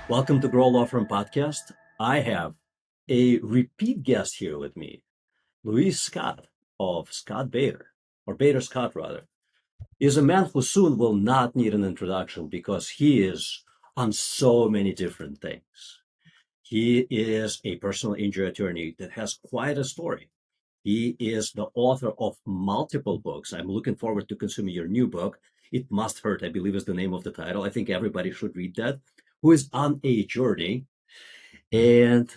Welcome to Grow Law Firm Podcast. I have a repeat guest here with me, Luis Scott of Scott Bader, or Bader Scott rather, is a man who soon will not need an introduction because he is on so many different things. He is a personal injury attorney that has quite a story. He is the author of multiple books. I'm looking forward to consuming your new book. It Must Hurt, I believe, is the name of the title. I think everybody should read that. Who is on a journey. And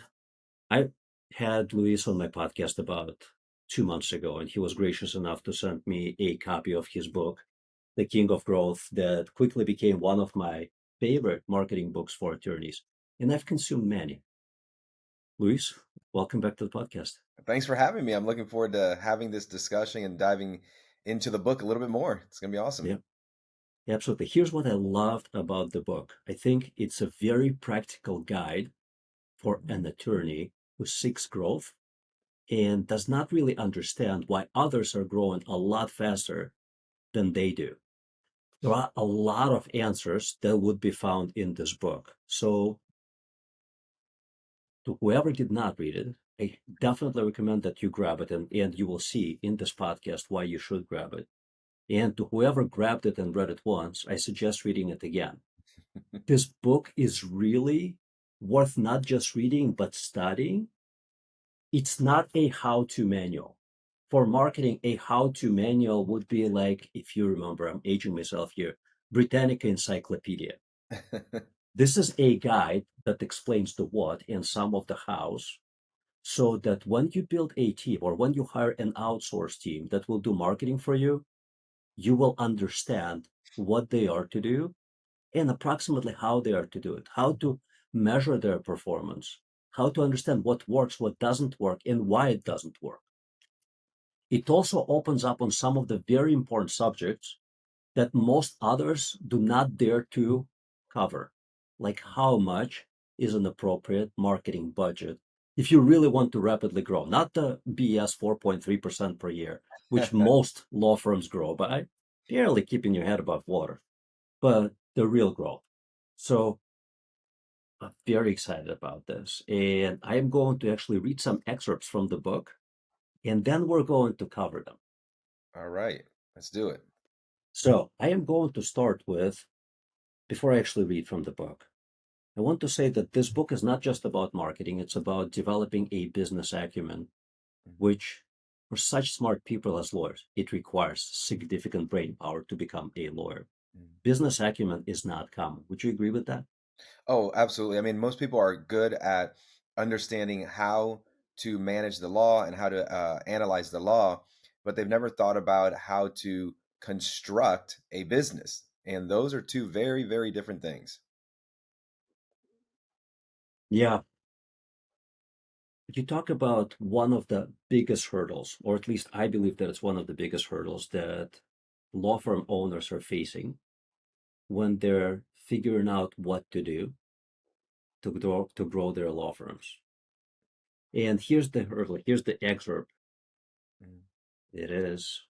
I had Luis on my podcast about 2 months ago, and he was gracious enough to send me a copy of his book, The King of Growth, that quickly became one of my favorite marketing books for attorneys. And I've consumed many. Luis, welcome back to the podcast. Thanks for having me. I'm looking forward to having this discussion and diving into the book a little bit more. It's going to be awesome. Yeah, absolutely. Here's what I loved about the book. I think it's a very practical guide for an attorney who seeks growth and does not really understand why others are growing a lot faster than they do. There are a lot of answers that would be found in this book. So, to whoever did not read it, I definitely recommend that you grab it, and you will see in this podcast why you should grab it. And to whoever grabbed it and read it once, I suggest reading it again. This book is really worth not just reading, but studying. It's not a how to manual. For marketing, a how to manual would be like, if you remember, I'm aging myself here, Britannica Encyclopedia. This is a guide that explains the what and some of the hows, so that when you build a team or when you hire an outsourced team that will do marketing for you, you will understand what they are to do and approximately how they are to do it, how to measure their performance, how to understand what works, what doesn't work, and why it doesn't work. It also opens up on some of the very important subjects that most others do not dare to cover, like how much is an appropriate marketing budget if you really want to rapidly grow, not the BS 4.3% per year, which most law firms grow by, barely keeping your head above water, but the real growth. So I'm very excited about this. And I am going to actually read some excerpts from the book, and then we're going to cover them. All right, let's do it. So I am going to start with, before I actually read from the book, I want to say that this book is not just about marketing, it's about developing a business acumen, which for such smart people as lawyers, it requires significant brain power to become a lawyer. Mhm. Business acumen is not common. Would you agree with that? Oh, absolutely. I mean, most people are good at understanding how to manage the law and how to analyze the law, but they've never thought about how to construct a business. And those are two very, very different things. Yeah. You talk about one of the biggest hurdles, or at least I believe that it's one of the biggest hurdles that law firm owners are facing when they're figuring out what to do to grow their law firms. And here's the hurdle, here's the excerpt. Mhm. It is,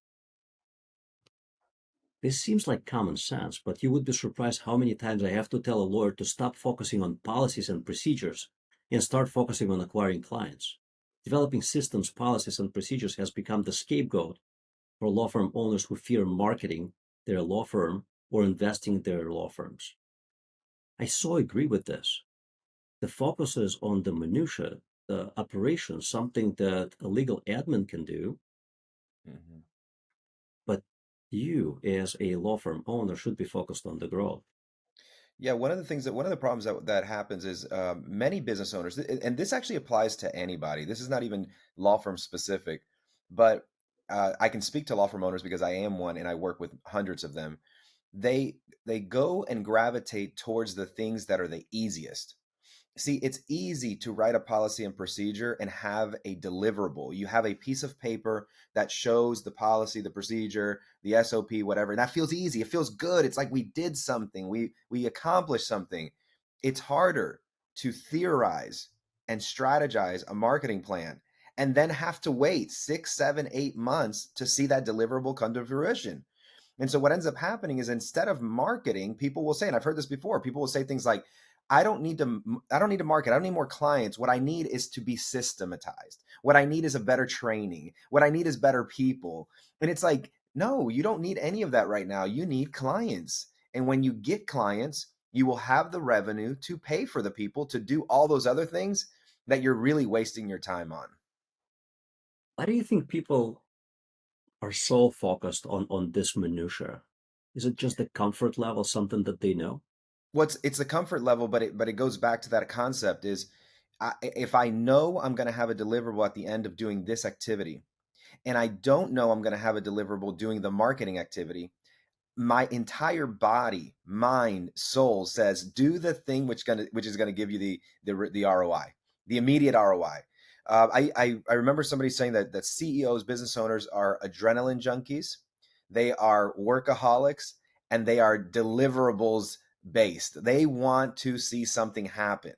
this seems like common sense, but you would be surprised how many times I have to tell a lawyer to stop focusing on policies and procedures and start focusing on acquiring clients. Developing systems, policies, and procedures has become the scapegoat for law firm owners who fear marketing their law firm or investing in their law firms. I so agree with this. The focus is on the minutia, the operations, something that a legal admin can do, Mhm. but you as a law firm owner should be focused on the growth. Yeah, one of the problems that happens is many business owners, and this actually applies to anybody. This is not even law firm specific, but I can speak to law firm owners because I am one and I work with hundreds of them. They go and gravitate towards the things that are the easiest. See, it's easy to write a policy and procedure and have a deliverable. You have a piece of paper that shows the policy, the procedure, the SOP, whatever. And that feels easy. It feels good. It's like we did something. We accomplished something. It's harder to theorize and strategize a marketing plan and then have to wait 6, 7, 8 months to see that deliverable come to fruition. And so what ends up happening is instead of marketing, people will say, and I've heard this before, people will say things like, I don't need to market. I don't need more clients. What I need is to be systematized. What I need is a better training. What I need is better people. And it's like, no, you don't need any of that right now. You need clients. And when you get clients, you will have the revenue to pay for the people to do all those other things that you're really wasting your time on. Why do you think people are so focused on this minutia? Is it just the comfort level, something that they know? What's It's the comfort level, but it goes back to that concept is if I know I'm going to have a deliverable at the end of doing this activity, and I don't know I'm going to have a deliverable doing the marketing activity, my entire body, mind, soul says, do the thing which is gonna give you the ROI, the immediate ROI. I remember somebody saying that CEOs, business owners, are adrenaline junkies, they are workaholics, and they are deliverables based. They want to see something happen.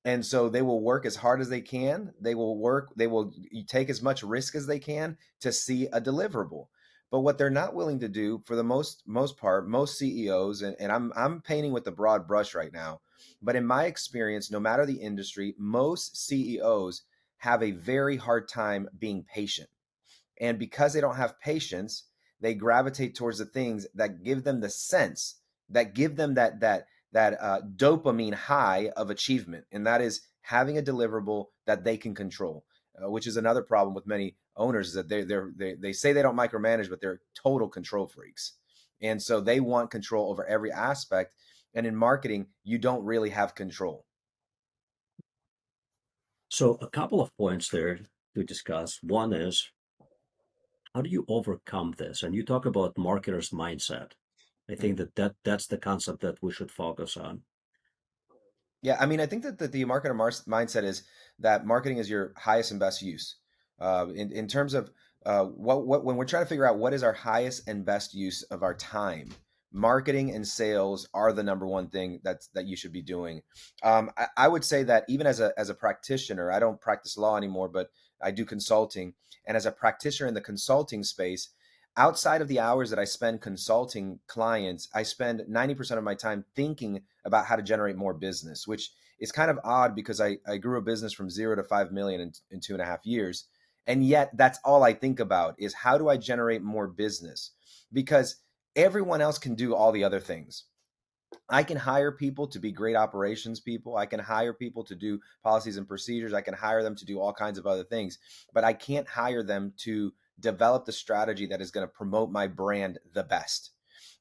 And so they will work as hard as they can. They will take as much risk as they can to see a deliverable. But what they're not willing to do for the most part, most CEOs, and I'm painting with the broad brush right now, but in my experience, no matter the industry, most CEOs have a very hard time being patient. And because they don't have patience, they gravitate towards the things that give them the sense, that give them that dopamine high of achievement, and that is having a deliverable that they can control. Which is another problem with many owners, is that they say they don't micromanage, but they're total control freaks, and so they want control over every aspect. And in marketing, you don't really have control. So a couple of points there to discuss. One is, how do you overcome this? And you talk about marketers' mindset. I think Mhm. that's the concept that we should focus on. Yeah, I mean, I think that the marketer mindset is that marketing is your highest and best use. In terms of what when we're trying to figure out what is our highest and best use of our time, marketing and sales are the number one thing that you should be doing. I would say that even as a practitioner, I don't practice law anymore, but I do consulting, and as a practitioner in the consulting space. Outside of the hours that I spend consulting clients, I spend 90% of my time thinking about how to generate more business, which is kind of odd because I grew a business from 0 to 5 million in 2.5 years. And yet that's all I think about is how do I generate more business? Because everyone else can do all the other things. I can hire people to be great operations people. I can hire people to do policies and procedures. I can hire them to do all kinds of other things, but I can't hire them to develop the strategy that is going to promote my brand the best.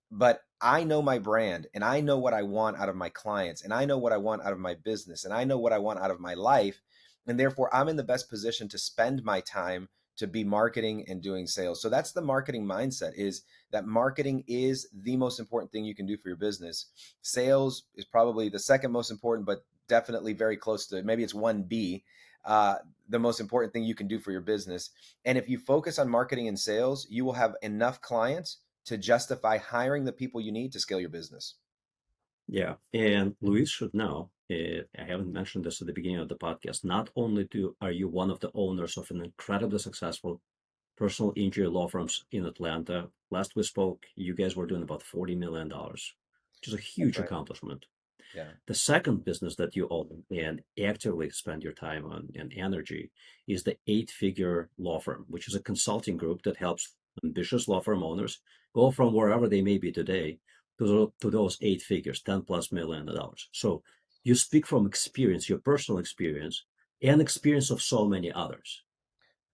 But I know my brand, and I know what I want out of my clients, and I know what I want out of my business, and I know what I want out of my life. And therefore, I'm in the best position to spend my time to be marketing and doing sales. So that's the marketing mindset, is that marketing is the most important thing you can do for your business. Sales is probably the second most important, but definitely very close to, maybe it's 1B, the most important thing you can do for your business. And if you focus on marketing and sales, you will have enough clients to justify hiring the people you need to scale your business. Yeah, and Luis should know. I haven't mentioned this at the beginning of the podcast. Not only are you one of the owners of an incredibly successful personal injury law firms in Atlanta. Last we spoke, you guys were doing about $40 million, which is a That's huge right. accomplishment. Yeah. The second business that you own and actively spend your time on and energy is the eight-figure law firm, which is a consulting group that helps ambitious law firm owners go from wherever they may be today to those eight figures, 10 plus $1 million. So you speak from experience, your personal experience, and experience of so many others.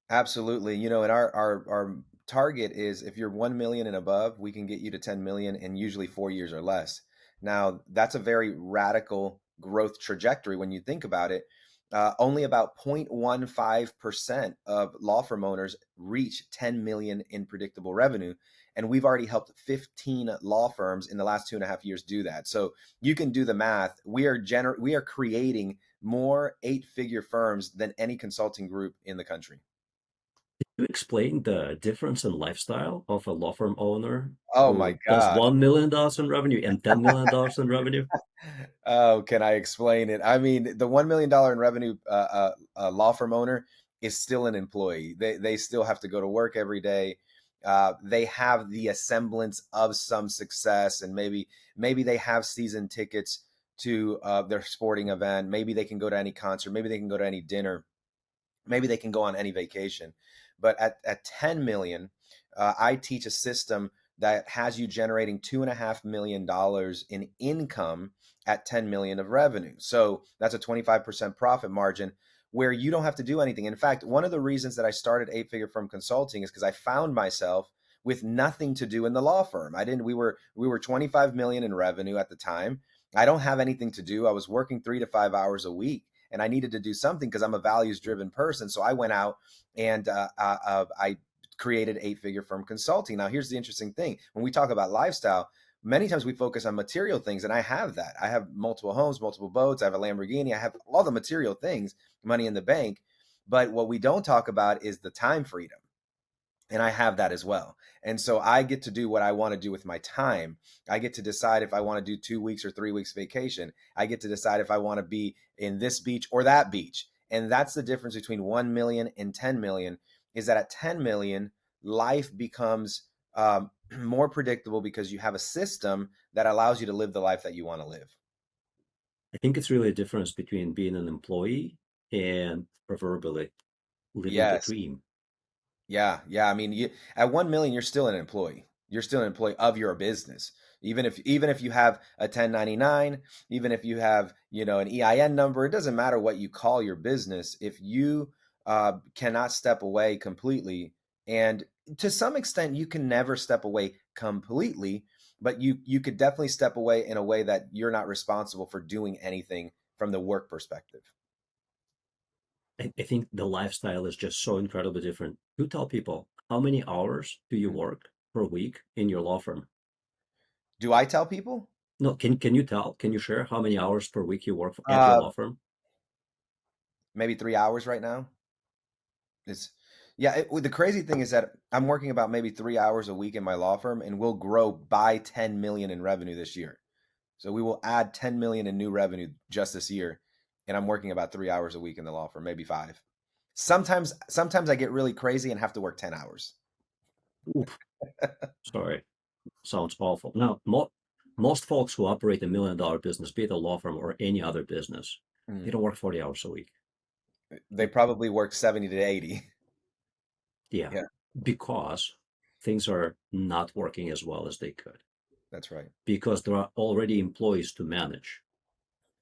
Absolutely. And our target is, if you're 1 million and above, we can get you to 10 million in usually 4 years or less. Now, that's a very radical growth trajectory when you think about it. Only about 0.15% of law firm owners reach 10 million in predictable revenue. And we've already helped 15 law firms in the last 2.5 years do that. So you can do the math. We are creating more eight-figure firms than any consulting group in the country. You explain the difference in lifestyle of a law firm owner Oh my who does God. $1 million in revenue and $10 million in revenue? Oh, can I explain it? I mean, the $1 million in revenue law firm owner is still an employee. They still have to go to work every day. They have the semblance of some success, and maybe they have season tickets to their sporting event. Maybe they can go to any concert. Maybe they can go to any dinner. Maybe they can go on any vacation. But at 10 million, I teach a system that has you generating $2.5 million in income at 10 million of revenue. So that's a 25% profit margin where you don't have to do anything. In fact, one of the reasons that I started Eight Figure Firm Consulting is because I found myself with nothing to do in the law firm. I didn't, we were 25 million in revenue at the time. I don't have anything to do. I was working 3 to 5 hours a week and I needed to do something because I'm a values driven person. So I went out and I created Eight Figure Firm Consulting. Now, here's the interesting thing: when we talk about lifestyle, many times we focus on material things, and I have that. I have multiple homes, multiple boats. I have a Lamborghini. I have all the material things, money in the bank. But what we don't talk about is the time freedom, and I have that as well. And so I get to do what I want to do with my time. I get to decide if I want to do 2 weeks or 3 weeks vacation. I get to decide if I want to be in this beach or that beach. And that's the difference between 1 million and 10 million, is that at 10 million, life becomes more predictable because you have a system that allows you to live the life that you want to live. I think it's really a difference between being an employee and proverbially living the Yes. dream. Yeah, yeah. I mean, at 1 million, you're still an employee. You're still an employee of your business. Even if you have a 1099, even if you have an EIN number, it doesn't matter what you call your business. If you cannot step away completely, and to some extent, you can never step away completely, but you could definitely step away in a way that you're not responsible for doing anything from the work perspective. I think the lifestyle is just so incredibly different. You tell people, how many hours do you Mhm. work per week in your law firm? Do I tell people? No, can you tell? Can you share how many hours per week you work at your Uh, law firm? Maybe 3 hours right now. It's yeah. The crazy thing is that I'm working about maybe 3 hours a week in my law firm, and we'll grow by 10 million in revenue this year. So we will add 10 million in new revenue just this year, and I'm working about 3 hours a week in the law firm, maybe five. Sometimes I get really crazy and have to work 10 hours. Oof, sorry, sounds awful. Now, most folks who operate a $1 million business, be it a law firm or any other business, they Mm. don't work 40 hours a week. They probably work 70 to 80. Yeah, Yeah, because things are not working as well as they could, that's right. because there are already employees to manage,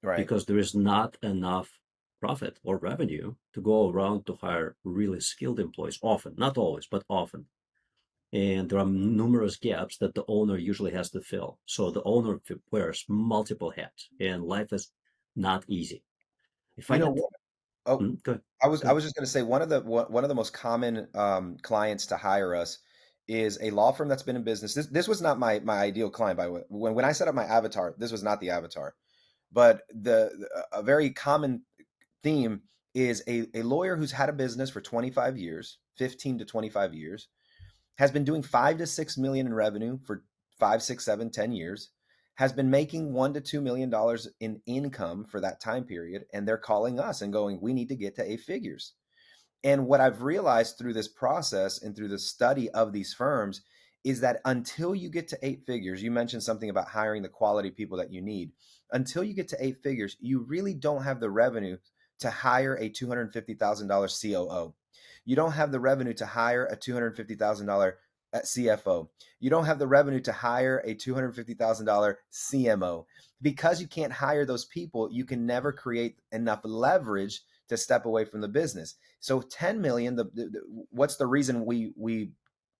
Right. because there is not enough profit or revenue to go around to hire really skilled employees often, not always, but often. And there are numerous gaps that the owner usually has to fill. So the owner wears multiple hats, and life is not easy. If I You know had, what? Oh, go ahead, I go ahead. was just going to say one of the most common clients to hire us is a law firm that's been in business. This was not my ideal client, by the way. When I set up my avatar, this was not the avatar, but a very common theme is a lawyer who's had a business for 25 years, 15 to 25 years, has been doing 5 to 6 million in revenue for 5, 6, 7, 10 years, has been making $1 to $2 million in income for that time period, and they're calling us and going, "We need to get to 8 figures." And what I've realized through this process and through the study of these firms is that until you get to 8 figures, you mentioned something about hiring the quality people that you need. Until you get to 8 figures, you really don't have the revenue to hire a $250,000 COO. You don't have the revenue to hire a $250,000 CFO. You don't have the revenue to hire a $250,000 CMO. Because you can't hire those people, you can never create enough leverage to step away from the business. So 10 million, what's the reason we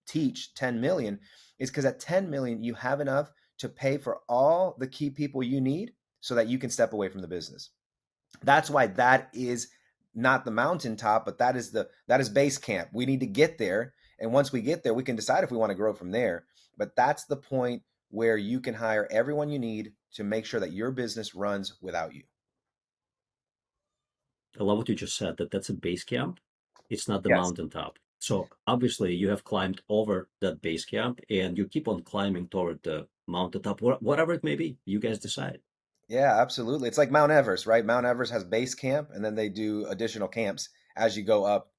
teach 10 million is because at 10 million you have enough to pay for all the key people you need so that you can step away from the business. That's why that is not the mountaintop, but that is base camp. We need to get there, and once we get there, we can decide if we want to grow from there. But that's the point where you can hire everyone you need to make sure that your business runs without you. I love what you just said, that that's a base camp. It's not the Yes. mountaintop. So obviously you have climbed over that base camp and you keep on climbing toward the mountaintop, whatever it may be. You guys decide. Yeah, absolutely. It's like Mount Everest, right? Mount Everest has base camp, and then they do additional camps as you go up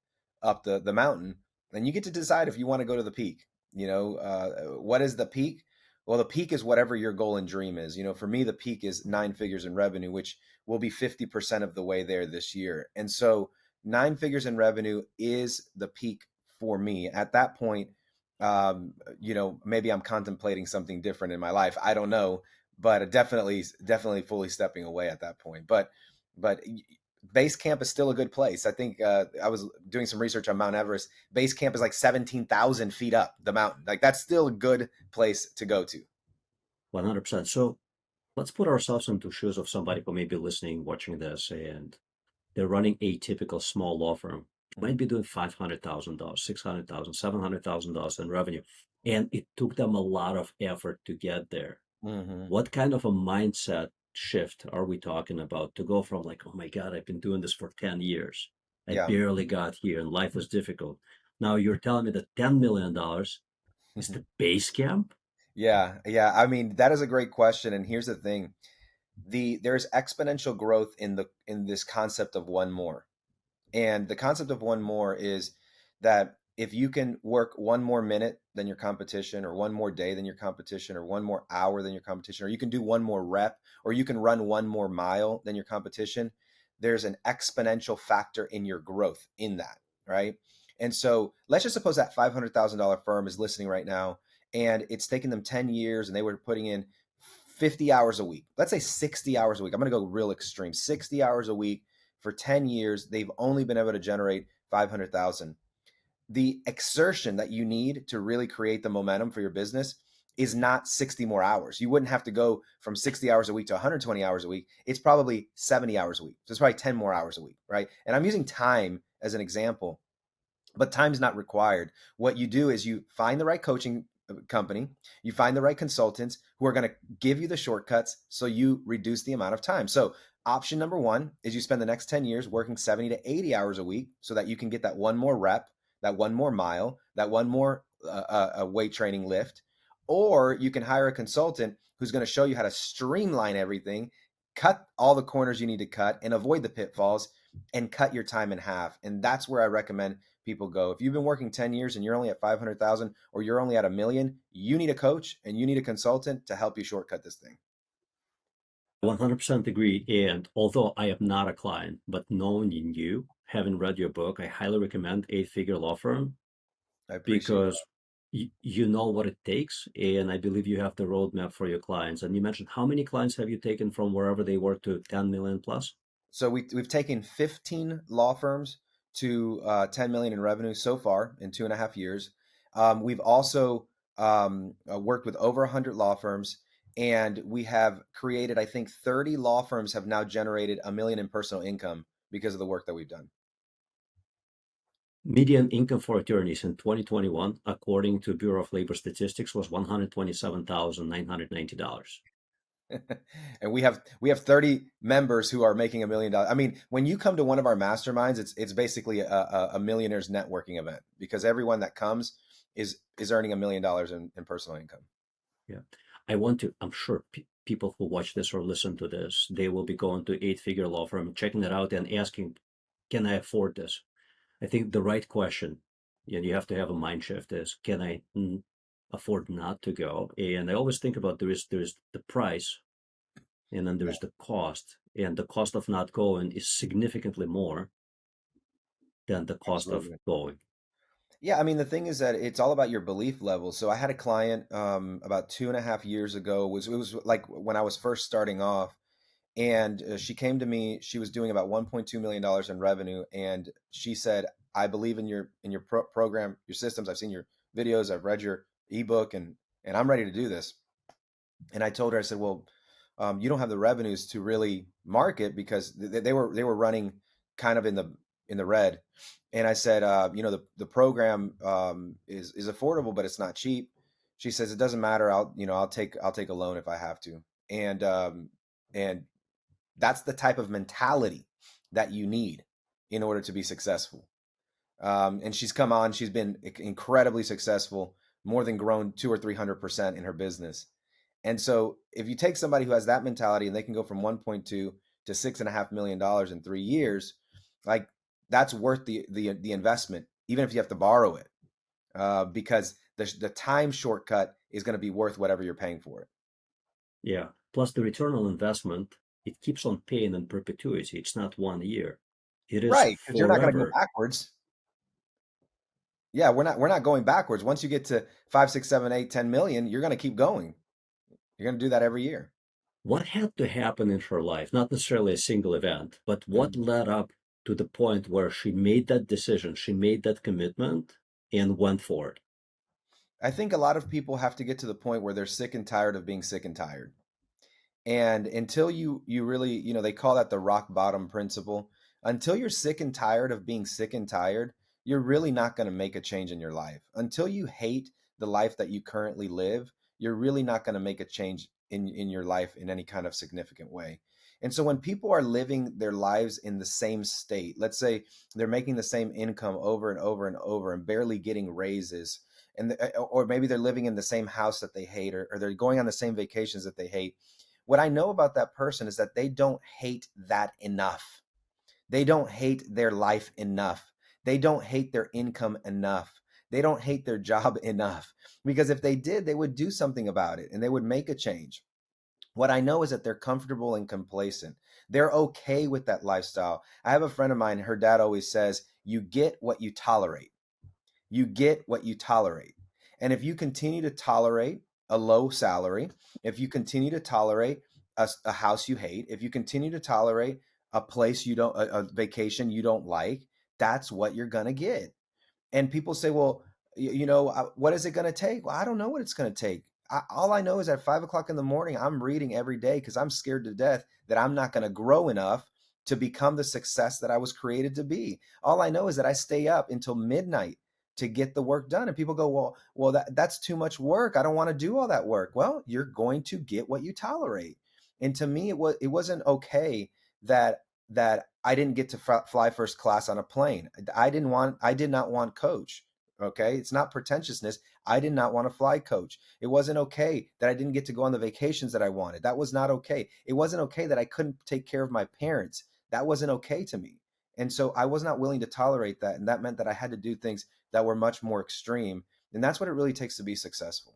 the mountain. And you get to decide if you want to go to the peak. What is the peak? Well, the peak is whatever your goal and dream is. For me, the peak is nine figures in revenue, which will be 50% of the way there this year. And so nine figures in revenue is the peak for me. At that point, maybe I'm contemplating something different in my life. I don't know, but definitely fully stepping away at that point. But base camp is still a good place. I think I was doing some research on Mount Everest. Base camp is like 17,000 feet up the mountain. Like that's still a good place to go to. 100%. So let's put ourselves into shoes of somebody who may be listening, watching this, and they're running a typical small law firm. Might be doing $500,000, $600,000, $700,000 in revenue, and it took them a lot of effort to get there. Mm-hmm. What kind of a mindset shift are we talking about to go from like, oh my God, I've been doing this for 10 years. I Yeah. barely got here and life was difficult. Now you're telling me that $10 million is the base camp? Yeah, yeah. I mean, that is a great question. And here's the thing: there's exponential growth in this concept of one more. And the concept of one more is that if you can work one more minute than your competition, or one more day than your competition, or one more hour than your competition, or you can do one more rep, or you can run one more mile than your competition, there's an exponential factor in your growth in that, right? And so let's just suppose that $500,000 firm is listening right now and it's taken them 10 years and they were putting in 50 hours a week. Let's say 60 hours a week. I'm going to go real extreme. 60 hours a week for 10 years, they've only been able to generate 500,000. The exertion that you need to really create the momentum for your business is not 60 more hours. You wouldn't have to go from 60 hours a week to 120 hours a week. It's probably 70 hours a week. So it's probably 10 more hours a week, right? And I'm using time as an example, but time's not required. What you do is you find the right coaching company, you find the right consultants who are going to give you the shortcuts so you reduce the amount of time. So, option number one is you spend the next 10 years working 70 to 80 hours a week so that you can get that one more rep, that one more mile, that one more weight training lift. Or you can hire a consultant who's going to show you how to streamline everything, cut all the corners you need to cut, and avoid the pitfalls and cut your time in half. And that's where I recommend people go. If you've been working 10 years and you're only at 500,000 or you're only at a million, you need a coach and you need a consultant to help you shortcut this thing. 100% agree. And although I am not a client, but knowing you, having read your book, I highly recommend Eight Figure Law Firm I appreciate because you know what it takes. And I believe you have the roadmap for your clients. And you mentioned how many clients have you taken from wherever they were to 10 million plus? So we've taken 15 law firms to 10 million in revenue so far in 2.5 years. We've also worked with over 100 law firms, and we have created, I think, 30 law firms have now generated a million in personal income because of the work that we've done. Median income for attorneys in 2021, according to Bureau of Labor Statistics, was $127,990. And we have 30 members who are making $1 million. I mean, when you come to one of our masterminds, it's basically a millionaires networking event because everyone that comes is earning $1 million in personal income. Yeah. I'm sure people who watch this or listen to this, they will be going to Eight Figure Law Firm, checking it out and asking, can I afford this? I think the right question, and you have to have a mind shift, is can I afford not to go? And I always think about there's the price and then Yeah, there's the cost. And the cost of not going is significantly more than the cost of absolutely. going. Yeah, I mean, the thing is that it's all about your belief level. So I had a client about 2.5 years ago. It was like when I was first starting off, and she came to me. She was doing about $1.2 million in revenue, and she said, "I believe in your program, your systems. I've seen your videos. I've read your ebook, and I'm ready to do this." And I told her, I said, "Well, you don't have the revenues to really market because they were running kind of in the red." And I said, the program is affordable, but it's not cheap. She says, "It doesn't matter. I'll take a loan if I have to." And that's the type of mentality that you need in order to be successful. And she's come on; she's been incredibly successful, more than grown 200 or 300% in her business. And so if you take somebody who has that mentality and they can go from 1.2 to $6.5 million in 3 years, like that's worth the investment, even if you have to borrow it, because The time shortcut is going to be worth whatever you're paying for it. Yeah. Plus the return on investment, it keeps on paying in perpetuity. It's not 1 year. It is Right, because you're not going to go forever. backwards. Yeah, we're not going backwards. Once you get to 5, 6, 7, 8, 10 million, you're going to keep going. You're going to do that every year. What had to happen in her life? Not necessarily a single event, but what Mhm. led up to the point where she made that decision, she made that commitment and went for it? I think a lot of people have to get to the point where they're sick and tired of being sick and tired. And until you really, they call that the rock bottom principle. Until you're sick and tired of being sick and tired, you're really not going to make a change in your life. Until you hate the life that you currently live, you're really not going to make a change in your life in any kind of significant way. And so when people are living their lives in the same state, let's say they're making the same income over and over and over and barely getting raises, or maybe they're living in the same house that they hate, or they're going on the same vacations that they hate. What I know about that person is that they don't hate that enough. They don't hate their life enough. They don't hate their income enough. They don't hate their job enough. Because if they did, they would do something about it and they would make a change. What I know is that they're comfortable and complacent. They're okay with that lifestyle. I have a friend of mine, her dad always says, you get what you tolerate. You get what you tolerate. And if you continue to tolerate a low salary, if you continue to tolerate a house you hate, if you continue to tolerate a place you don't, a vacation you don't like, that's what you're going to get. And people say, well, what is it going to take? Well, I don't know what it's going to take. All I know is at 5 o'clock in the morning, I'm reading every day because I'm scared to death that I'm not going to grow enough to become the success that I was created to be. All I know is that I stay up until midnight to get the work done. And people go, well, that's too much work. I don't want to do all that work. Well, you're going to get what you tolerate. And to me, it wasn't okay that I didn't get to fly first class on a plane. I did not want coach. Okay. It's not pretentiousness. I did not want to fly coach. It wasn't okay that I didn't get to go on the vacations that I wanted. That was not okay. It wasn't okay that I couldn't take care of my parents. That wasn't okay to me. And so I was not willing to tolerate that. And that meant that I had to do things that were much more extreme. And that's what it really takes to be successful.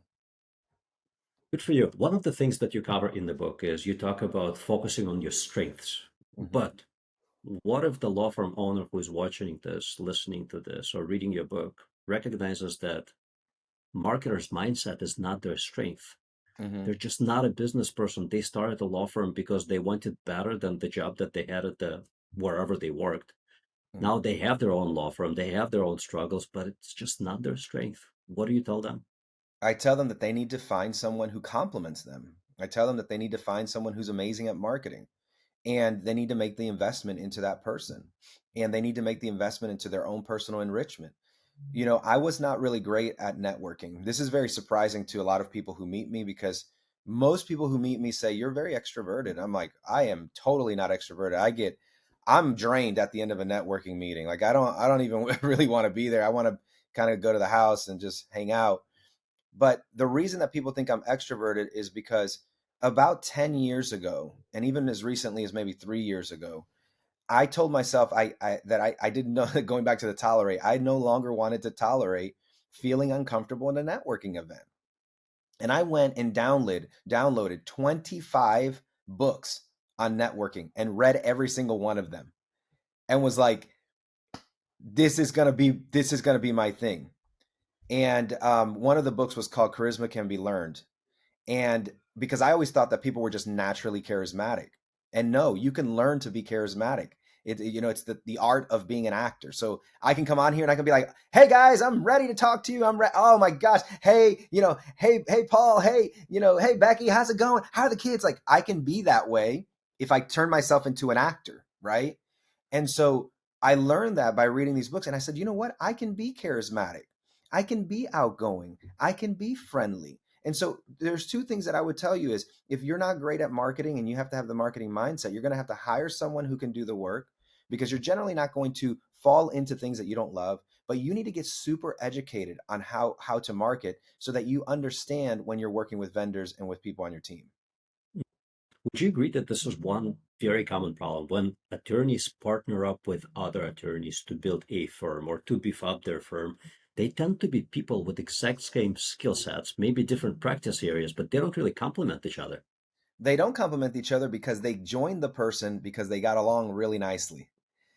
Good for you. One of the things that you cover in the book is you talk about focusing on your strengths. Mhm. But what if the law firm owner who is watching this, listening to this, or reading your book recognizes that marketers' mindset is not their strength? Mhm. They're just not a business person. They started a law firm because they wanted better than the job that they had at the wherever they worked. Now Mhm. they have their own law firm, they have their own struggles, but it's just not their strength. What do you tell them? I tell them that they need to find someone who complements them. I tell them that they need to find someone who's amazing at marketing, and they need to make the investment into that person, and they need to make the investment into their own personal enrichment. I was not really great at networking. This is very surprising to a lot of people who meet me because most people who meet me say you're very extroverted. I'm like, I am totally not extroverted. I'm drained at the end of a networking meeting. Like I don't even really want to be there. I want to kind of go to the house and just hang out. But the reason that people think I'm extroverted is because about 10 years ago, and even as recently as maybe 3 years ago, I told myself I didn't know going back to the tolerate, I no longer wanted to tolerate feeling uncomfortable in a networking event. And I went and downloaded 25 books on networking and read every single one of them and was like, this is gonna be my thing. And one of the books was called Charisma Can Be Learned. And because I always thought that people were just naturally charismatic. And no, you can learn to be charismatic. It's the art of being an actor. So I can come on here and I can be like, "Hey guys, I'm ready to talk to you. Oh my gosh. Hey, hey Paul, hey Becky, how's it going? How are the kids?" Like I can be that way if I turn myself into an actor, right? And so I learned that by reading these books. And I said, you know what? I can be charismatic. I can be outgoing. I can be friendly. And so there's two things that I would tell you is if you're not great at marketing and you have to have the marketing mindset, you're going to have to hire someone who can do the work because you're generally not going to fall into things that you don't love, but you need to get super educated on how to market so that you understand when you're working with vendors and with people on your team. Would you agree that this is one very common problem when attorneys partner up with other attorneys to build a firm or to beef up their firm? they tend to be people with exact same skill sets, maybe different practice areas, but they don't really complement each other. They don't complement each other because they joined the person because they got along really nicely.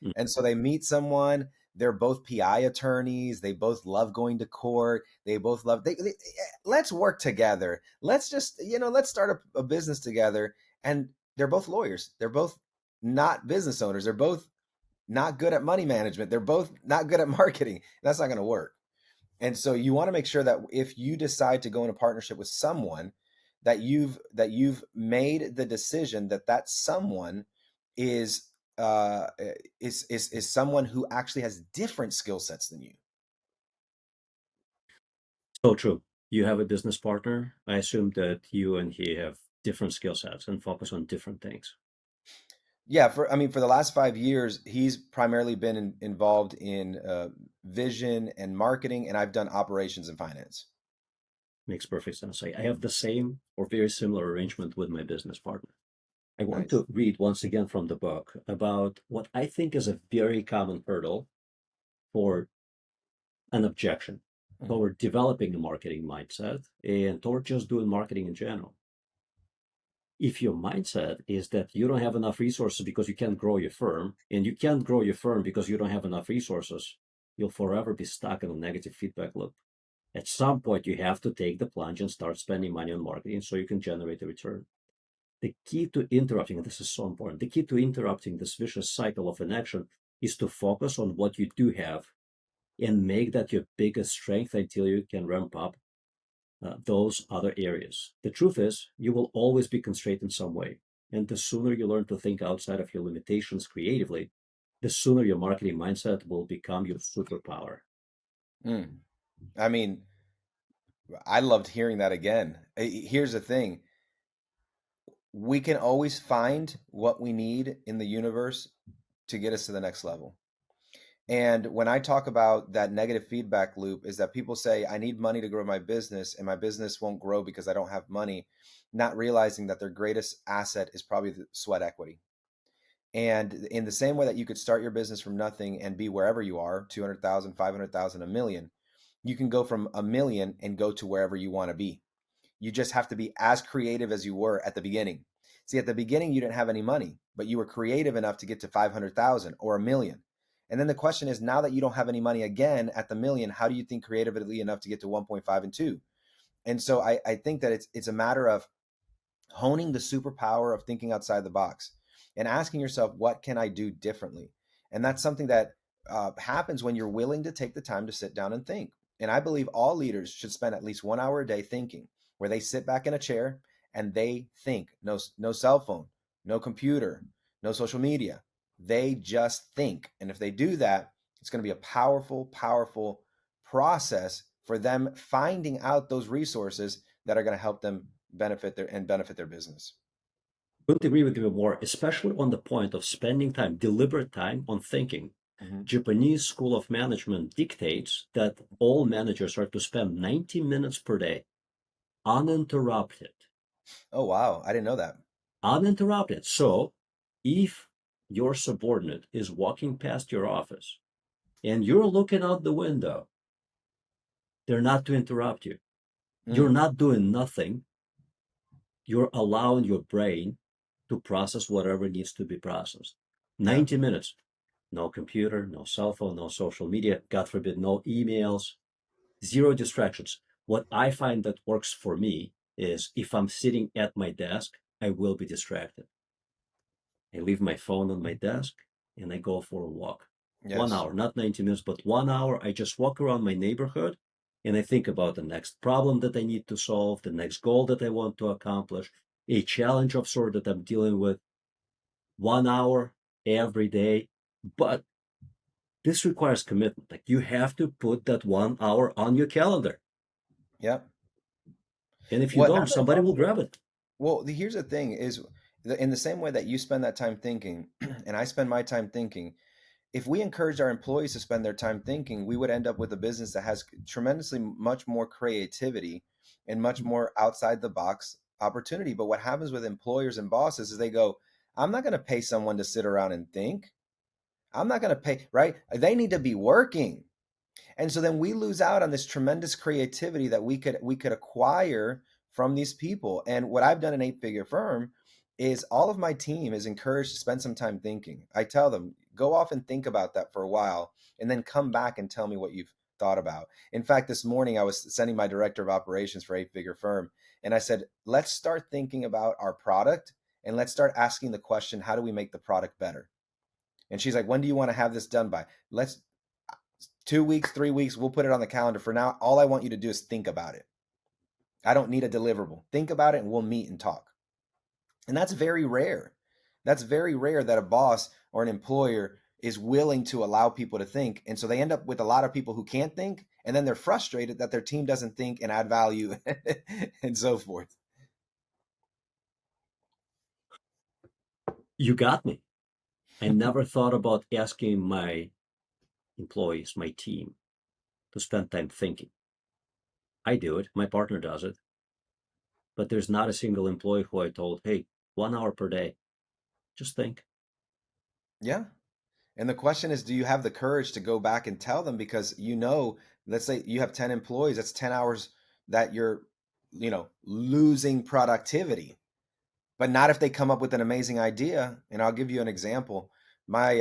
Mm. And so they meet someone, they're both PI attorneys, they both love going to court, they both love let's work together. Let's just, let's start a business together. And they're both lawyers. They're both not business owners. They're both not good at money management. They're both not good at marketing. That's not going to work. And so you want to make sure that if you decide to go in a partnership with someone, that you've made the decision that that someone is is someone who actually has different skill sets than you. So true. You have a business partner. I assume that you and he have different skill sets and focus on different things. Yeah, for the last 5 years, he's primarily been involved in vision and marketing, and I've done operations and finance. Makes perfect sense. I have the same or very similar arrangement with my business partner. I want Nice. to read once again from the book about what I think is a very common hurdle for an objection Mhm. toward developing a marketing mindset and toward just doing marketing in general. If your mindset is that you don't have enough resources because you can't grow your firm, and you can't grow your firm because you don't have enough resources, you'll forever be stuck in a negative feedback loop. At some point, you have to take the plunge and start spending money on marketing so you can generate a return. The key to interrupting, and this is so important, the key to interrupting this vicious cycle of inaction is to focus on what you do have and make that your biggest strength until you can ramp up those other areas. The truth is, you will always be constrained in some way. And the sooner you learn to think outside of your limitations creatively, the sooner your marketing mindset will become your superpower. Mm. I mean, I loved hearing that again. Here's the thing: we can always find what we need in the universe to get us to the next level. And when I talk about that negative feedback loop, is that people say, I need money to grow my business, and my business won't grow because I don't have money, not realizing that their greatest asset is probably the sweat equity. And in the same way that you could start your business from nothing and be wherever you are, 200,000, 500,000, a million, you can go from a million and go to wherever you want to be. You just have to be as creative as you were at the beginning. See, at the beginning, you didn't have any money, but you were creative enough to get to 500,000 or a million. And then the question is, now that you don't have any money again at the million, how do you think creatively enough to get to 1.5 and 2? And so I think that it's a matter of honing the superpower of thinking outside the box and asking yourself, what can I do differently? And that's something that happens when you're willing to take the time to sit down and think. And I believe all leaders should spend at least 1 hour a day thinking, where they sit back in a chair and they think. No cell phone, no computer, no social media. They just think. And if they do that, it's going to be a powerful, powerful process for them finding out those resources that are going to help them benefit their business. Couldn't agree with you more, especially on the point of spending time, deliberate time on thinking. Hmm. Japanese School of Management dictates that all managers are to spend 90 minutes per day, uninterrupted. Oh wow, I didn't know that. Uninterrupted. So if your subordinate is walking past your office and you're looking out the window, they're not to interrupt you. You're Mm, not doing nothing. You're allowing your brain to process whatever needs to be processed. yeah, 90 minutes. No computer, no cell phone, no social media, God forbid, no emails, zero distractions. What I find that works for me is if I'm sitting at my desk, I will be distracted. I leave my phone on my desk and I go for a walk. One yes, hour, not 90 minutes, but 1 hour. I just walk around my neighborhood and I think about the next problem that I need to solve, the next goal that I want to accomplish, a challenge of sort that I'm dealing with. 1 hour every day. But this requires commitment. Like you have to put that 1 hour on your calendar. yep. And if you What don't, happens somebody will also? grab it. Well, here's the thing: is in the same way that you spend that time thinking, and I spend my time thinking. If we encouraged our employees to spend their time thinking, we would end up with a business that has tremendously much more creativity and much more outside the box opportunity. But what happens with employers and bosses is they go, I'm not going to pay someone to sit around and think. I'm not going to pay, right? They need to be working. And so then we lose out on this tremendous creativity that we could acquire from these people. And what I've done in Eight Figure Firm is all of my team is encouraged to spend some time thinking. I tell them, go off and think about that for a while and then come back and tell me what you've thought about. In fact, this morning I was sending my director of operations for Eight Figure Firm, and I said, let's start thinking about our product and let's start asking the question, how do we make the product better? And she's like, when do you want to have this done by? Let's 2 weeks, 3 weeks, we'll put it on the calendar. For now, all I want you to do is think about it. I don't need a deliverable. Think about it and we'll meet and talk. And that's very rare. That's very rare that a boss or an employer is willing to allow people to think. And so they end up with a lot of people who can't think, and then they're frustrated that their team doesn't think and add value and so forth. You got me. I never thought about asking my employees, my team, to spend time thinking. I do it, my partner does it, but there's not a single employee who I told, hey, 1 hour per day, just think. Yeah. And the question is, do you have the courage to go back and tell them? Because let's say you have 10 employees, that's 10 hours that you're, losing productivity. But not if they come up with an amazing idea. And I'll give you an example. My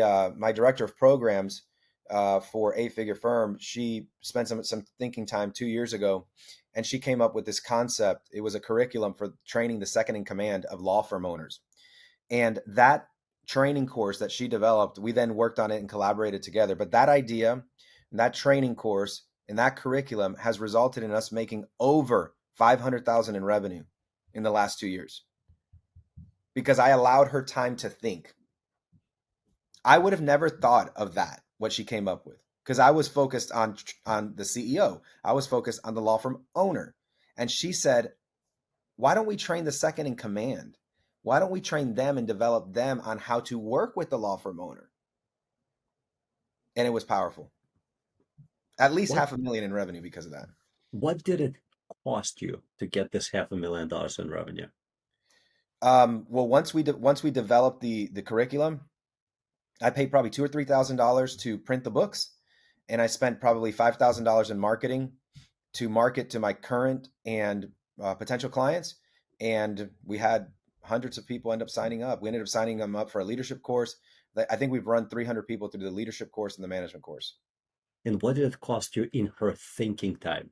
director of programs for Eight Figure Firm, she spent some thinking time 2 years ago, and she came up with this concept. It was a curriculum for training the second in command of law firm owners. And that training course that she developed, we then worked on it and collaborated together. But that idea, and that training course, and that curriculum has resulted in us making over 500,000 in revenue in the last 2 years because I allowed her time to think. I would have never thought of that, what she came up with, because I was focused on the CEO. I was focused on the law firm owner. And she said, why don't we train the second in command? Why don't we train them and develop them on how to work with the law firm owner? And it was powerful. At least What 500,000 in revenue because of that. what did it cost you to get this $500,000 in revenue? Well, once we developed the curriculum, I paid probably $2,000 or $3,000 to print the books, and I spent probably $5,000 in marketing to market to my current and potential clients. And we had hundreds of people end up signing up. We ended up signing them up for a leadership course. I think we've run 300 people through the leadership course and the management course. And what did it cost you in her thinking time?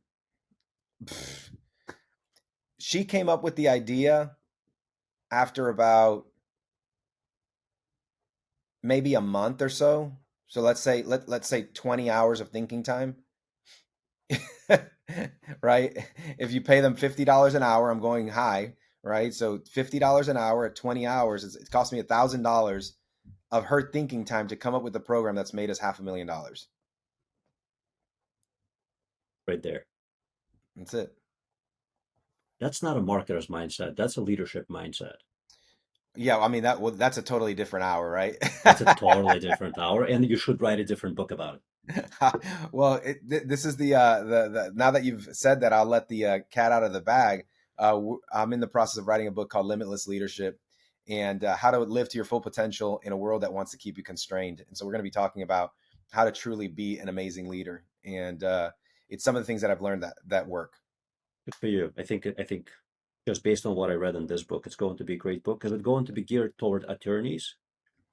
She came up with the idea after about maybe a month or so. So let's say 20 hours of thinking time. Right? If you pay them $50 an hour, I'm going high, right? So $50 an hour at 20 hours, it cost me $1,000 of her thinking time to come up with a program that's made us $500,000. Right there. That's it. That's not a marketer's mindset. That's a leadership mindset. Yeah, I mean that's a totally different hour, right? That's a totally different hour, and you should write a different book about it. Well, this is the now that you've said that, I'll let the cat out of the bag. I'm in the process of writing a book called Limitless Leadership, and how to live to your full potential in a world that wants to keep you constrained. And so we're going to be talking about how to truly be an amazing leader, and it's some of the things that I've learned that work. Good for you. I think just based on what I read in this book, it's going to be a great book. Is it going to be geared toward attorneys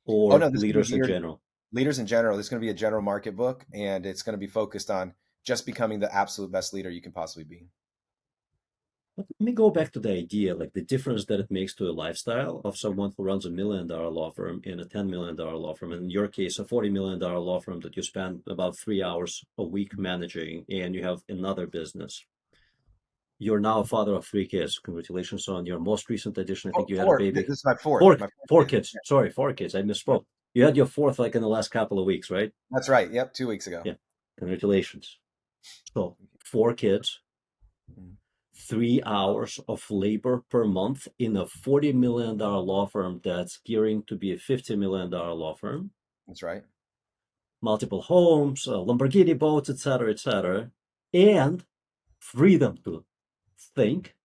Oh or no, this is going to be leaders in geared general? leaders in general. This is going to be a general market book, and it's going to be focused on just becoming the absolute best leader you can possibly be. Let me go back to the idea, like the difference that it makes to a lifestyle of someone who runs $1 million law firm and a $10 million law firm. And in your case, a $40 million law firm that you spend about 3 hours a week managing, and you have another business. You're now a father of three kids. Congratulations on your most recent addition. I think you had a Four. baby. This is my fourth. Four, My fourth four kid. kids. Sorry, four kids. I Yeah, misspoke. You had your fourth like in the last couple of weeks, right? that's right. Yep, 2 weeks ago. Yeah. Congratulations. So, four kids, Mhm. 3 hours of labor per month in a $40 million law firm that's gearing to be a $50 million law firm, That's right. multiple homes, Lamborghini boats, etc., and freedom to think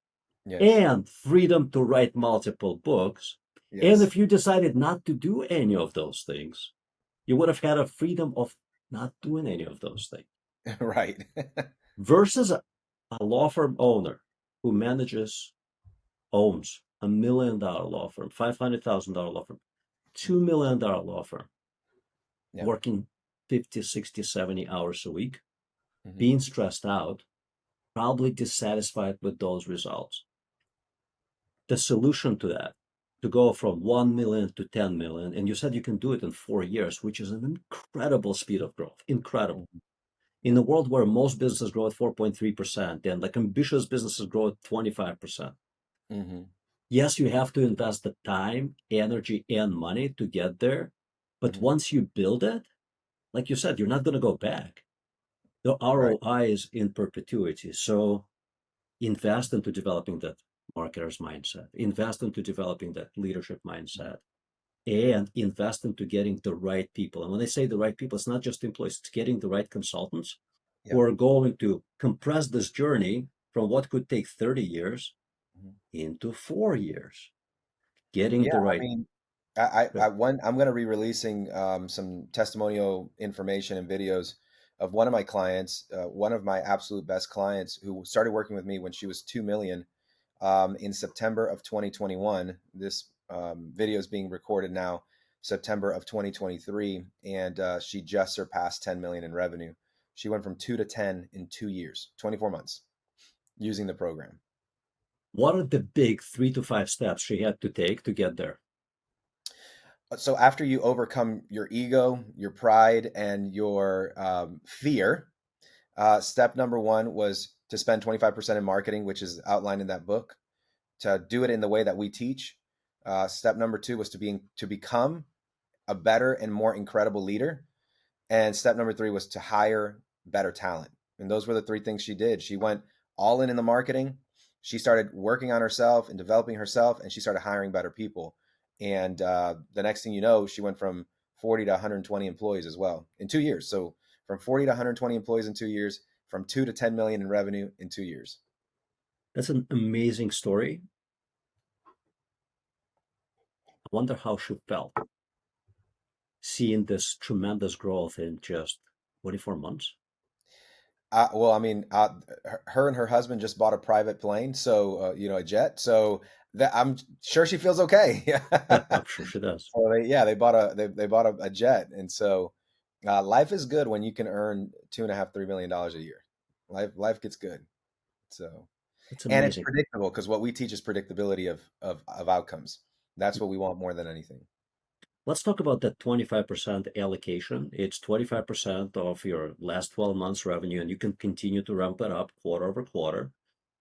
Yes. and freedom to write multiple books. And Yes. if you decided not to do any of those things, you would have had a freedom of not doing any of those things. Right. versus a law firm owner who owns $1 million law firm, $500,000 law firm, $2 million law firm, Yeah. working 50, 60, 70 hours a week, Hmm. being stressed out, probably dissatisfied with those results. The solution to that, to go from 1 million to 10 million, and you said you can do it in 4 years, which is an incredible speed of growth. Incredible. Hmm. In a world where most businesses grow at 4.3% and like ambitious businesses grow at 25%. Hmm. Yes, you have to invest the time, energy, and money to get there. But Hmm. once you build it, like you said, you're not going to go back. The Right. ROI is in perpetuity. So invest into developing that marketer's mindset, invest into developing that leadership mindset, and invest into getting the right people. And when I say the right people, it's not just employees, it's getting the right consultants who Yeah. are going to compress this journey from what could take 30 years Mhm. into 4 years. Getting Yeah. the I right. mean, I'm going to be releasing some testimonial information and videos of one of my clients, one of my absolute best clients who started working with me when she was 2 million in September of 2021. This video is being recorded now, September of 2023, and she just surpassed 10 million in revenue. She went from 2 to 10 in 2 years, 24 months using the program. What are the big 3 to 5 steps she had to take to get there? So after you overcome your ego, your pride, and your fear, step number one was to spend 25% in marketing, which is outlined in that book, to do it in the way that we teach. Step number two was to become a better and more incredible leader. And step number three was to hire better talent. And those were the three things she did. She went all in the marketing. She started working on herself and developing herself, and she started hiring better people. And the next thing you know, she went from 40 to 120 employees as well in 2 years. So from 40 to 120 employees in 2 years, from 2 to 10 million in revenue in 2 years. That's an amazing story. I wonder how she felt seeing this tremendous growth in just 24 months. Well, I mean, her and her husband just bought a private plane, so a jet. So that I'm sure she feels okay. Yeah, I'm sure she does. So yeah, they bought a jet, and so life is good when you can earn 2.5 $3 million a year. Life gets good. So That's and it's amazing. predictable because what we teach is predictability of outcomes. That's what we want more than anything. Let's talk about that 25% allocation. It's 25% of your last 12 months revenue, and you can continue to ramp it up quarter over quarter.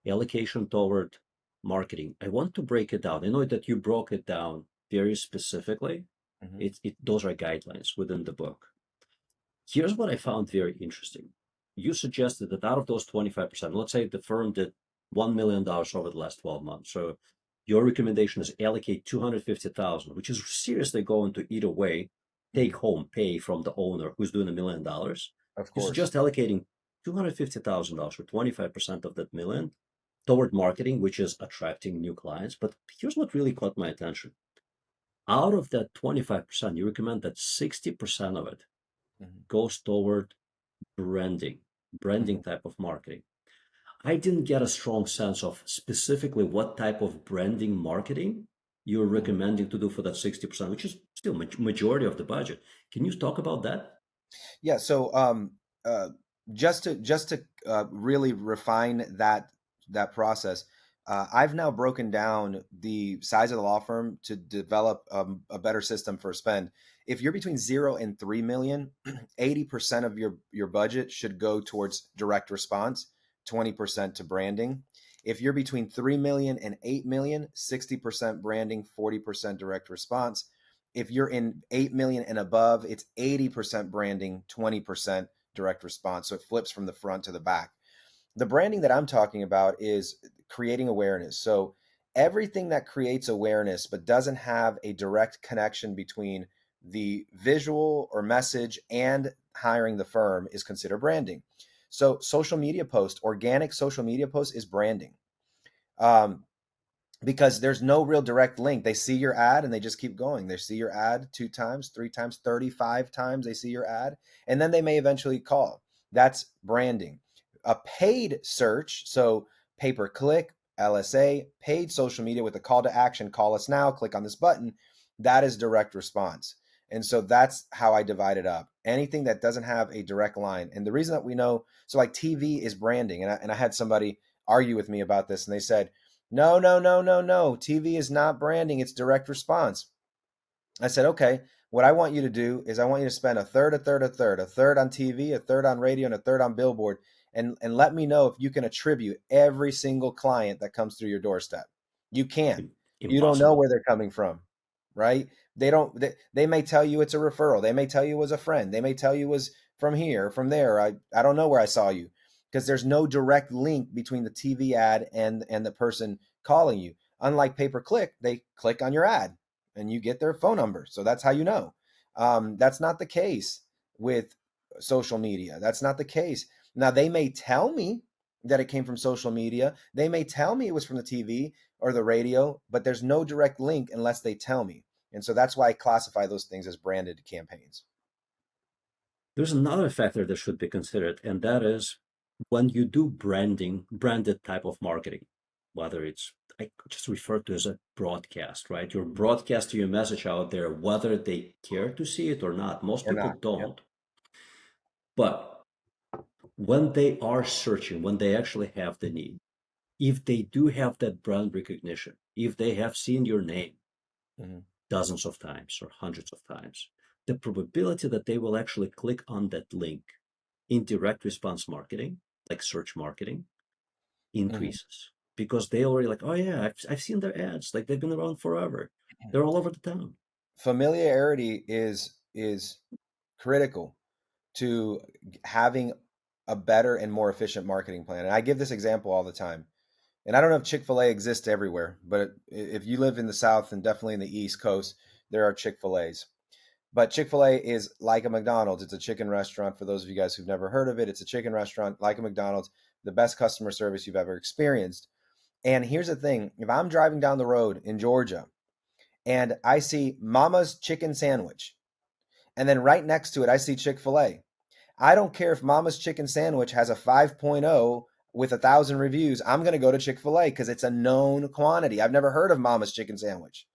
Allocation toward marketing. I want to break it down. I know that you broke it down very specifically. Hmm. Those are guidelines within the book. Here's what I found very interesting. You suggested that out of those 25%, let's say the firm did $1 million over the last 12 months. So your recommendation is allocate 250,000, which is seriously going to eat away take Hmm. home pay from the owner who's doing $1 million. Of You course. suggest allocating $250,000 or 25% of that million toward marketing, which is attracting new clients. But here's what really caught my attention. Out of that 25%, you recommend that 60% of it Hmm. goes toward branding, Hmm. branding type of marketing. I didn't get a strong sense of specifically what type of branding marketing you're Hmm. recommending to do for that 60%, which is still majority of the budget. Can you talk about that? Yeah. So uh, just to really refine that process, I've now broken down the size of the law firm to develop a better system for spend. If you're between 0 and 3 million, 80% of your budget should go towards direct response, 20% to branding. If you're between 3 million and 8 million, 60% branding, 40% direct response. If you're in 8 million and above, it's 80% branding, 20% direct response. So it flips from the front to the back. The branding that I'm talking about is creating awareness. So everything that creates awareness but doesn't have a direct connection between the visual or message and hiring the firm is considered branding. So social media post, organic social media post is branding. Um, because there's no real direct link. They see your ad and they just keep going. They see your ad 2 times, 3 times, 35 times they see your ad, and then they may eventually call. That's branding. A paid search, so pay per click, LSA, paid social media with a call to action, call us now, click on this button, that is direct response. And so that's how I divide it up. Anything that doesn't have a direct line. And the reason that we know, so like TV is branding. And I had somebody argue with me about this, and they said, no, no, no, no, no. TV is not branding, it's direct response. I said, okay, what I want you to do is I want you to spend a third, a third, a third on TV, a third on radio, and a third on billboard. And let me know if you can attribute every single client that comes through your doorstep. You can't. You don't know Impossible. where they're coming from, right? They don't, they may tell you it's a referral. They may tell you it was a friend. They may tell you it was from here, from there. I don't know where I saw you, because there's no direct link between the TV ad and the person calling you. Unlike pay per click, they click on your ad and you get their phone number. So that's how you know. That's not the case with social media. That's not the case. Now, they may tell me that it came from social media. They may tell me it was from the TV or the radio, but there's no direct link unless they tell me. And so that's why I classify those things as branded campaigns. There's another factor that should be considered, and that is when you do branded type of marketing, whether it's, I just refer to as a broadcast, right? You're broadcasting your message out there, whether they care to see it or not. Most Or people not. Yep. don't. But when they are searching, when they actually have the need, if they do have that brand recognition, if they have seen your name Hmm. dozens of times or hundreds of times, the probability that they will actually click on that link in direct response marketing, like search marketing, Hmm. increases because they already like, oh yeah, I've seen their ads, like they've been around forever. They're all over the town. Familiarity is critical to having a better and more efficient marketing plan. And I give this example all the time. And I don't know if Chick-fil-A exists everywhere, but if you live in the South and definitely in the East Coast, there are Chick-fil-A's. But Chick-fil-A is like a McDonald's. It's a chicken restaurant. For those of you guys who've never heard of it, it's a chicken restaurant like a McDonald's, the best customer service you've ever experienced. And here's the thing, if I'm driving down the road in Georgia and I see Mama's chicken sandwich, and then right next to it, I see Chick-fil-A, I don't care if Mama's Chicken Sandwich has a 5.0 with 1,000 reviews. I'm going to go to Chick-fil-A because it's a known quantity. I've never heard of Mama's Chicken Sandwich.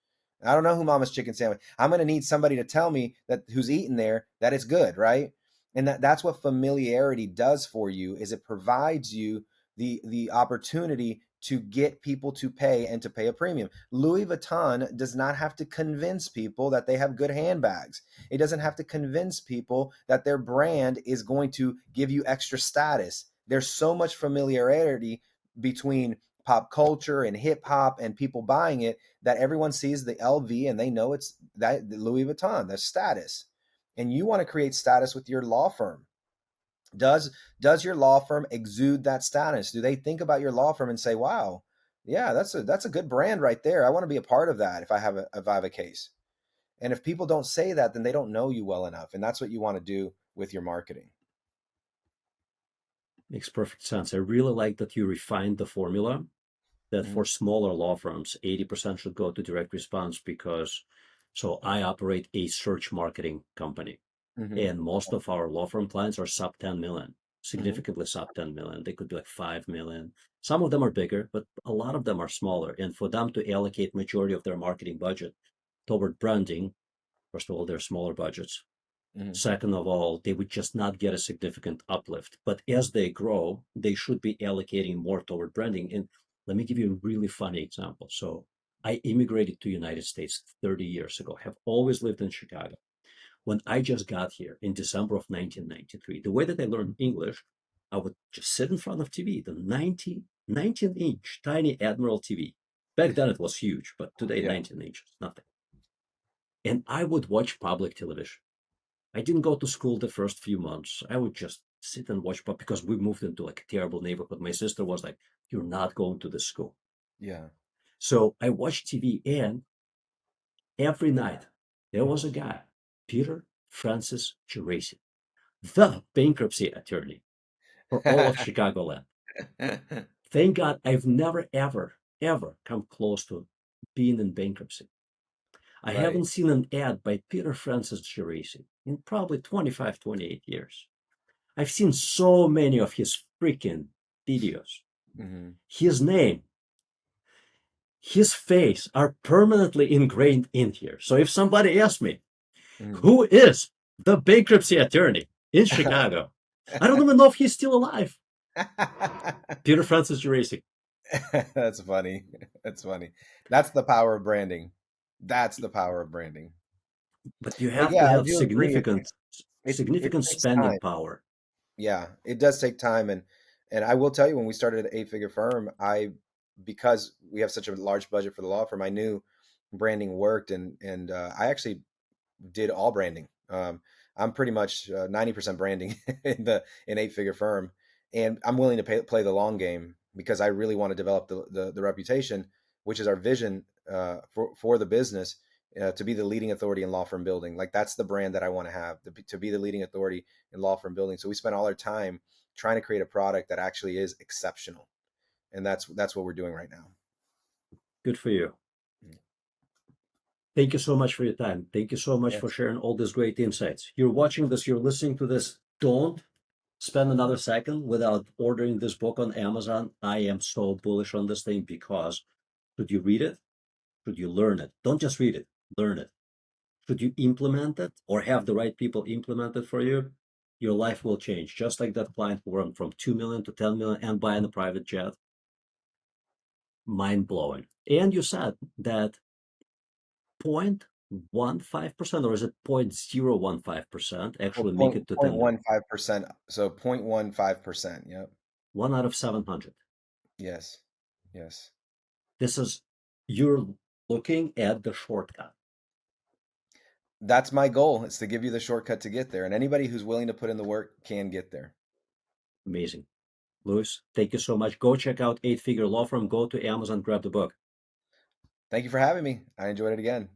I don't know who Mama's Chicken Sandwich. I'm going to need somebody to tell me that who's eating there that it's good, right? And that's what familiarity does for you, is it provides you the opportunity to get people to pay and to pay a premium. Louis Vuitton does not have to convince people that they have good handbags. It doesn't have to convince people that their brand is going to give you extra status. There's so much familiarity between pop culture and hip hop and people buying it that everyone sees the LV and they know it's that Louis Vuitton, that's status. And you want to create status with your law firm. Does does your law firm exude that status? Do they think about your law firm and say, "Wow, yeah, that's a good brand right there. I want to be a part of that if I have a case." And if people don't say that, then they don't know you well enough. And that's what you want to do with your marketing. Makes perfect sense. I really like that you refined the formula that Mm-hmm. for smaller law firms, 80% should go to direct response because, so I operate a search marketing company, Mm-hmm. and most of our law firm clients are sub 10 million, Mm-hmm. significantly sub 10 million. They could be like 5 million. Some of them are bigger, but a lot of them are smaller. And for them to allocate majority of their marketing budget toward branding, first of all, they're smaller budgets. Mm-hmm. Second of all, they would just not get a significant uplift. But as they grow, they should be allocating more toward branding. And let me give you a really funny example. So I immigrated to United States 30 years ago, have always lived in Chicago. When I just got here in December of 1993, the way that I learned English, I would just sit in front of TV, the 19-inch tiny Admiral TV. Back then it was huge, but today Yeah. 19 inches, nothing. And I would watch public television. I didn't go to school the first few months. I would just sit and watch, but because we moved into like a terrible neighborhood, my sister was like, "You're not going to this school." Yeah. So I watched TV, and every night there was a guy, Peter Francis Geraci, the bankruptcy attorney for all of Chicagoland. Thank God I've never, ever, ever come close to being in bankruptcy. I Right. haven't seen an ad by Peter Francis Geraci in probably 25, 28 years. I've seen so many of his freaking videos. Hmm. His name, his face are permanently ingrained in here. So if somebody asks me, Hmm. who is the bankruptcy attorney in Chicago? I don't even know if he's still alive. Peter Francis Jurassic. That's funny. That's funny. That's the power of branding. That's the power of branding. But you But have to yeah, I have do agree. It significant takes spending time. power. Yeah, it does take time, and I will tell you, when we started an eight-figure firm, I because we have such a large budget for the law firm, I knew branding worked, and I actually did all branding. I'm pretty much 90% branding in eight-figure firm, and I'm willing to play the long game because I really want to develop the reputation, which is our vision for the business. To be the leading authority in law firm building, like that's the brand that I want to have, to be the leading authority in law firm building. So we spend all our time trying to create a product that actually is exceptional, and that's what we're doing right now. Good for you. Thank you so much for your time. Thank you so much for Yes. sharing all these great insights. You're watching this, you're listening to this. Don't spend another second without ordering this book on Amazon. I am so bullish on this thing because should you read it? Should you learn it? Don't just read it, learn it. Should you implement it or have the right people implement it for you? Your life will change. Just like that client who went from 2 million to 10 million and buying a private jet. Mind blowing. And you said that 0.15%, or is it 0.015% Well, actually make point it to point 10 million? one five percent. So 0.15%. Yep. One out of 700. Yes. Yes. This is, you're looking at the shortcut. That's my goal. It's to give you the shortcut to get there. And anybody who's willing to put in the work can get there. Amazing. Luis, thank you so much. Go check out Eight Figure Law Firm. Go to Amazon, grab the book. Thank you for having me. I enjoyed it again.